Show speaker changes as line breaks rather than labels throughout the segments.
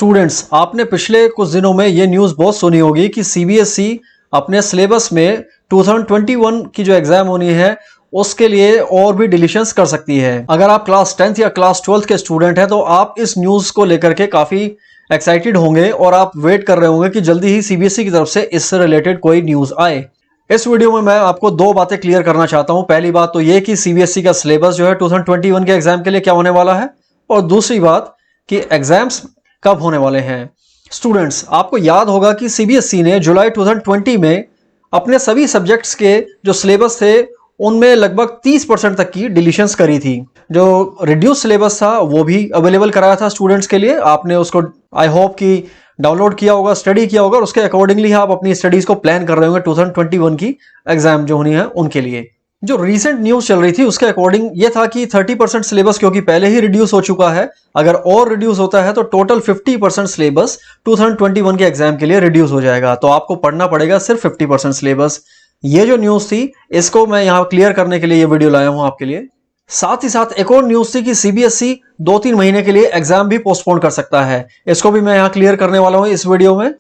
Students, आपने पिछले कुछ दिनों में ये न्यूज़ बहुत सुनी होगी कि सीबीएसई अपने सिलेबस में 2021 की जो एग्जाम होनी है उसके लिए और भी डिलीशंस कर सकती है। अगर आप क्लास 10th या क्लास 12th के स्टूडेंट हैं तो आप इस न्यूज़ को लेकर के काफ़ी एक्साइटेड होंगे और आप वेट कर रहे होंगे कि जल्दी ही सीबीएसई की तरफ से इससे रिलेटेड कोई न्यूज़ आए। इस वीडियो में मैं आपको दो बातें क्लियर करना चाहता हूं। पहली बात तो ये कि सीबीएसई का सिलेबस जो है 2021 के एग्जाम के लिए क्या होने वाला है, और दूसरी बात कि एग्जाम्स कब होने वाले हैं। स्टूडेंट्स, आपको याद होगा कि सीबीएसई ने जुलाई 2020 में अपने सभी सब्जेक्ट्स के जो सिलेबस थे उनमें लगभग 30% तक की डिलीशंस करी थी। जो रिड्यूस सिलेबस था वो भी अवेलेबल कराया था स्टूडेंट्स के लिए। आपने उसको आई होप कि डाउनलोड किया होगा, स्टडी किया होगा और उसके अकॉर्डिंगली आप अपनी स्टडीज को प्लान कर रहे होंगे 2021 की एग्जाम जो होनी है उनके लिए। जो रीसेंट न्यूज चल रही थी उसके अकॉर्डिंग ये था कि 30% सिलेबस क्योंकि पहले ही रिड्यूस हो चुका है, अगर और रिड्यूस होता है तो टोटल 50% सिलेबस 2021 के एग्जाम के लिए रिड्यूस हो जाएगा। तो आपको पढ़ना पड़ेगा सिर्फ 50% सिलेबस। ये जो न्यूज थी इसको मैं यहाँ क्लियर करने के लिए ये वीडियो लाया हूं आपके लिए। साथ ही साथ एक और न्यूज थी कि सीबीएसई 2-3 महीने के लिए एग्जाम भी पोस्टपोन कर सकता है। इसको भी मैं यहाँ क्लियर करने वाला हूँ इस वीडियो में।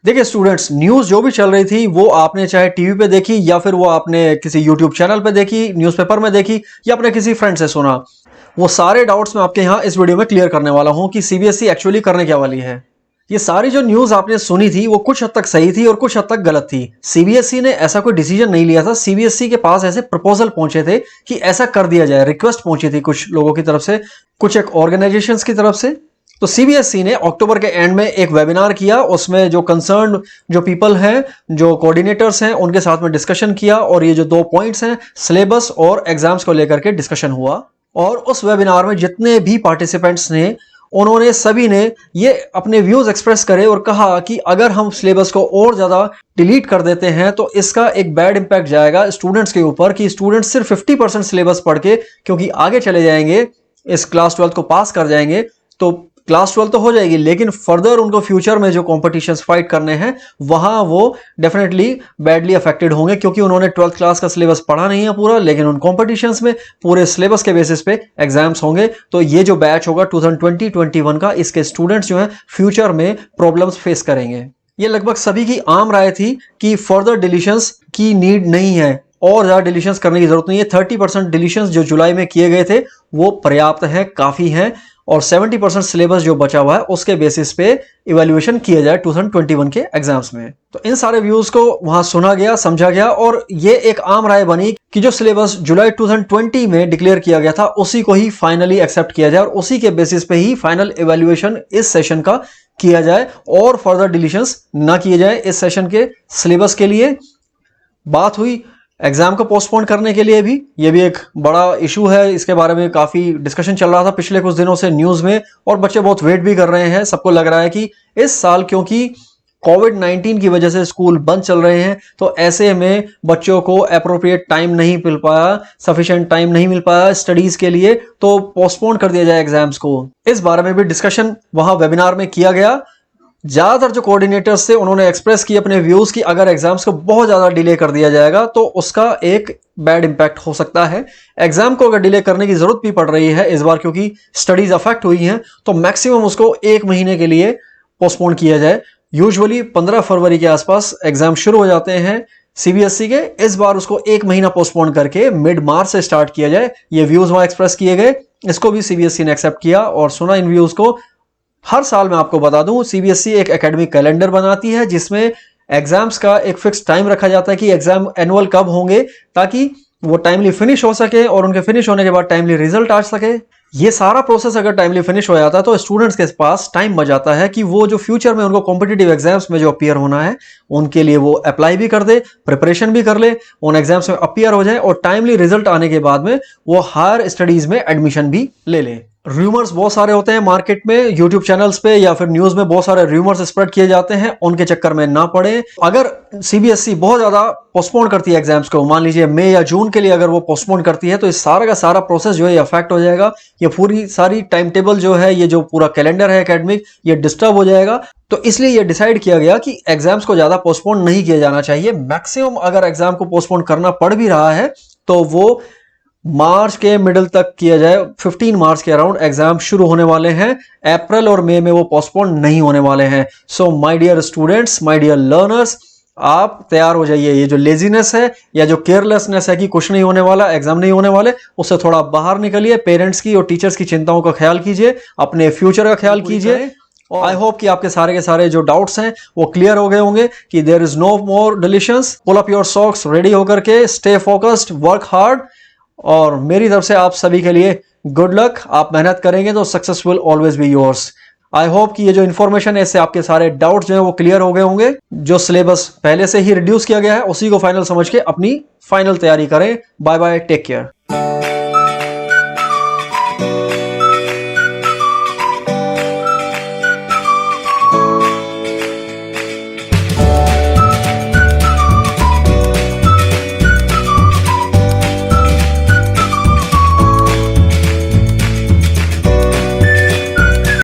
देखिए स्टूडेंट्स, न्यूज जो भी चल रही थी वो आपने चाहे टीवी पे देखी या फिर वो आपने किसी यूट्यूब चैनल पे देखी, न्यूज़पेपर में देखी या अपने किसी फ्रेंड से सुना, वो सारे डाउट्स मैं आपके यहाँ इस वीडियो में क्लियर करने वाला हूँ कि सीबीएसई एक्चुअली करने क्या वाली है। ये सारी जो न्यूज आपने सुनी थी वो कुछ हद तक सही थी और कुछ हद तक गलत थी। सीबीएसई ने ऐसा कोई डिसीजन नहीं लिया था। सीबीएसई के पास ऐसे प्रपोजल पहुंचे थे कि ऐसा कर दिया जाए, रिक्वेस्ट पहुंची थी कुछ लोगों की तरफ से, कुछ एक ऑर्गेनाइजेशंस की तरफ से। तो सीबीएसई ने अक्टूबर के एंड में एक वेबिनार किया, उसमें जो कंसर्न जो पीपल हैं, जो कोऑर्डिनेटर्स हैं, उनके साथ में डिस्कशन किया और ये जो 2 पॉइंट्स हैं सिलेबस और एग्जाम्स को लेकर के डिस्कशन हुआ। और उस वेबिनार में जितने भी पार्टिसिपेंट्स ने उन्होंने सभी ने ये अपने व्यूज एक्सप्रेस करे और कहा कि अगर हम सिलेबस को और ज्यादा डिलीट कर देते हैं तो इसका एक बैड इंपैक्ट जाएगा स्टूडेंट्स के ऊपर, कि स्टूडेंट्स सिर्फ 50% सिलेबस पढ़ के क्योंकि आगे चले जाएंगे, इस क्लास 12 को पास कर जाएंगे तो क्लास 12 तो हो जाएगी, लेकिन फर्दर उनको फ्यूचर में जो कॉम्पिटिशन्स फाइट करने हैं वहां वो डेफिनेटली बैडली अफेक्टेड होंगे, क्योंकि उन्होंने 12th क्लास का सिलेबस पढ़ा नहीं है पूरा, लेकिन उन कॉम्पिटिशन्स में पूरे सिलेबस के बेसिस पे एग्जाम्स होंगे। तो ये जो बैच होगा 2020-21 का, इसके स्टूडेंट्स जो हैं फ्यूचर में प्रॉब्लम्स फेस करेंगे। ये लगभग सभी की आम राय थी कि फर्दर डिलीशंस की नीड नहीं है और ज्यादा डिलीशंस करने की जरूरत नहीं है। 30% डिलीशंस जो जुलाई में किए गए थे वो पर्याप्त हैं, काफी हैं, और 70% सिलेबस जो बचा हुआ है उसके बेसिस पे इवैल्यूएशन किया जाए 2021 के एग्जाम्स में। तो इन सारे व्यूज को वहां सुना गया, समझा गया और ये एक आम राय बनी कि जो सिलेबस जुलाई 2020 में डिक्लेयर किया गया था उसी को ही फाइनली एक्सेप्ट किया जाए और उसी के बेसिस पे ही फाइनल इवैल्यूएशन इस सेशन का किया जाए और फर्दर डिलीशंस ना किए जाए इस सेशन के सिलेबस के लिए। बात हुई एग्जाम को पोस्टपोन करने के लिए भी, ये भी एक बड़ा इशू है, इसके बारे में काफी डिस्कशन चल रहा था पिछले कुछ दिनों से न्यूज में और बच्चे बहुत वेट भी कर रहे हैं। सबको लग रहा है कि इस साल क्योंकि कोविड-19 की वजह से स्कूल बंद चल रहे हैं तो ऐसे में बच्चों को एप्रोप्रिएट टाइम नहीं मिल पाया, सफिशिएंट टाइम नहीं मिल पाया स्टडीज के लिए, तो पोस्टपोन कर दिया जाए एग्जाम्स को। इस बारे में भी डिस्कशन वहां वेबिनार में किया गया। ज्यादातर जो कोऑर्डिनेटर्स थे उन्होंने एक्सप्रेस किए अपने व्यूज कि अगर एग्जाम्स को बहुत ज्यादा डिले कर दिया जाएगा तो उसका एक बैड इंपैक्ट हो सकता है। एग्जाम को अगर डिले करने की जरूरत भी पड़ रही है इस बार क्योंकि स्टडीज अफेक्ट हुई हैं, तो मैक्सिमम उसको 1 महीने के लिए पोस्टपोन किया जाए। यूजुअली 15 फरवरी के आसपास एग्जाम शुरू हो जाते हैं सीबीएसई के, इस बार उसको 1 महीना पोस्टपोन करके मिड मार्च से स्टार्ट किया जाए। ये व्यूज वहां एक्सप्रेस किए गए, इसको भी सीबीएसई ने एक्सेप्ट किया और सुना इन व्यूज को। हर साल मैं आपको बता दूं सीबीएसई एक एकेडमिक कैलेंडर बनाती है जिसमें एग्जाम्स का एक फिक्स टाइम रखा जाता है कि एग्जाम एनुअल कब होंगे, ताकि वो टाइमली फिनिश हो सके और उनके फिनिश होने के बाद टाइमली रिजल्ट आ सके। ये सारा प्रोसेस अगर टाइमली फिनिश हो जाता है तो स्टूडेंट्स के पास टाइम बच जाता है कि वो जो फ्यूचर में उनको कॉम्पिटिटिव एग्जाम्स में जो अपीयर होना है उनके लिए वो अप्लाई भी कर दे, प्रिपरेशन भी कर ले, उन एग्जाम्स में अपीयर हो जाए और टाइमली रिजल्ट आने के बाद में वो हायर स्टडीज में एडमिशन भी ले ले। रूमर्स बहुत सारे होते हैं मार्केट में, यूट्यूब चैनल्स पे या फिर न्यूज में बहुत सारे रूमर्स स्प्रेड किए जाते हैं, उनके चक्कर में ना पड़े। अगर सीबीएसई बहुत ज्यादा पोस्टपोन करती है एग्जाम्स को, मान लीजिए मई या जून के लिए अगर वो पोस्टपोन करती है, तो इस सारा का सारा प्रोसेस जो है अफेक्ट हो जाएगा। ये पूरी सारी टाइम टेबल जो है, ये जो पूरा कैलेंडर है एकेडमिक, ये डिस्टर्ब हो जाएगा। तो इसलिए ये डिसाइड किया गया कि एग्जाम्स को ज्यादा पोस्टपोन नहीं किया जाना चाहिए। मैक्सिमम अगर एग्जाम को पोस्टपोन करना पड़ भी रहा है तो वो मार्च के मिडिल तक किया जाए, 15 मार्च के अराउंड एग्जाम शुरू होने वाले हैं। अप्रैल और मई में वो पोस्टपोन नहीं होने वाले हैं। So my dear students, my dear learners, आप तैयार हो जाइए। ये जो लेजीनेस है या जो केयरलेसनेस है कि कुछ नहीं होने वाला, एग्जाम नहीं होने वाले, उससे थोड़ा बाहर निकलिए। पेरेंट्स की और टीचर्स की चिंताओं का ख्याल कीजिए, अपने फ्यूचर का ख्याल कीजिए। आई होप कि आपके सारे के सारे जो डाउट्स हैं वो क्लियर हो गए होंगे कि there is no more deletions. Pull up your socks, ready होकर के, स्टे फोकस्ड, वर्क हार्ड। और मेरी तरफ से आप सभी के लिए गुड लक। आप मेहनत करेंगे तो success will always be yours. I hope कि ये जो इन्फॉर्मेशन है इससे आपके सारे डाउट्स जो है वो क्लियर हो गए होंगे। जो सिलेबस पहले से ही रिड्यूस किया गया है उसी को फाइनल समझ के अपनी फाइनल तैयारी करें। Bye bye, take care.